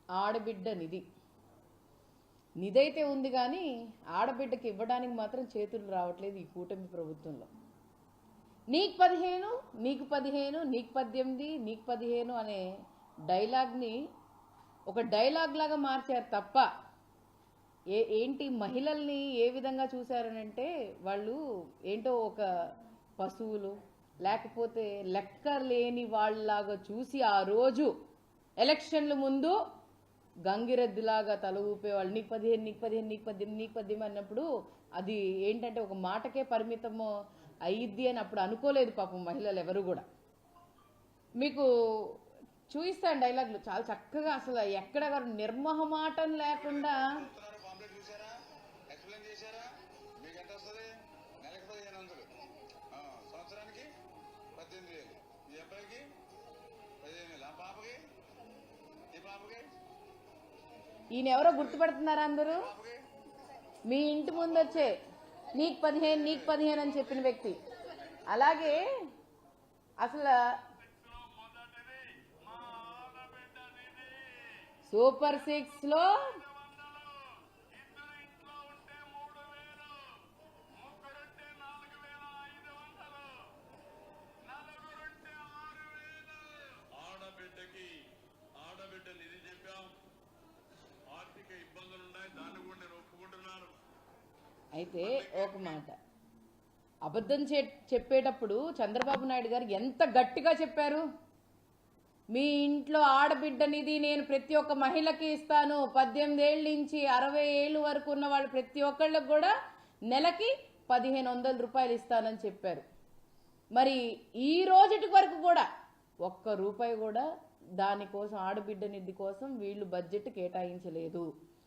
ఆడబిడ్డ నిధైతే ఉంది కానీ ఆడబిడ్డకి ఇవ్వడానికి మాత్రం చేతులు రావట్లేదు ఈ కూటమి ప్రభుత్వంలో. నీకు 15, నీకు 15, నీకు 18, నీకు 15 అనే డైలాగ్ని ఒక డైలాగ్ లాగా మార్చారు తప్ప ఏంటి మహిళల్ని ఏ విధంగా చూశారనంటే వాళ్ళు ఏంటో ఒక పశువులు లేకపోతే లెక్క లేని వాళ్ళలాగా చూసి ఆ రోజు ఎలక్షన్ల ముందు గంగిరెద్దులాగా తల ఊపేవాళ్ళు. నీకు 15, నీకు 15, నీకు 18, నీకు 18 అన్నప్పుడు అది ఏంటంటే ఒక మాటకే పరిమితము అయ్యిద్ది అని అప్పుడు అనుకోలేదు పాపం మహిళలు ఎవరు కూడా. మీకు చూయిస్తాను డైలాగులు చాలా చక్కగా, అసలు ఎక్కడ నిర్మోహమాటం లేకుండా. ఈయన ఎవరో గుర్తుపడుతున్నారా అందరూ? మీ ఇంటి ముందు వచ్చే నీకు 15, నీకు 15 అని చెప్పిన వ్యక్తి. అలాగే అసలు సూపర్ 6లో ఆడబిడ్డ నిధి చెప్పాం. ఆర్థిక ఇబ్బందులు ఉన్నాయి, దాన్ని కూడా నేను ఒప్పుకుంటున్నాను. అయితే ఒక మాట, అబద్ధం చెప్పేటప్పుడు చంద్రబాబు నాయుడు గారు ఎంత గట్టిగా చెప్పారు. మీ ఇంట్లో ఆడబిడ్డ నిధి నేను ప్రతి ఒక్క మహిళకి ఇస్తాను, 18 ఏళ్ళ నుంచి 60 ఏళ్ళు వరకు ఉన్న వాళ్ళు ప్రతి ఒక్కళ్ళకి కూడా నెలకి 1500 రూపాయలు ఇస్తానని చెప్పారు. మరి ఈ రోజుటి వరకు కూడా ఒక్క రూపాయి కూడా దానికోసం ఆడబిడ్డ నిధి కోసం వీళ్ళు బడ్జెట్ కేటాయించలేదు.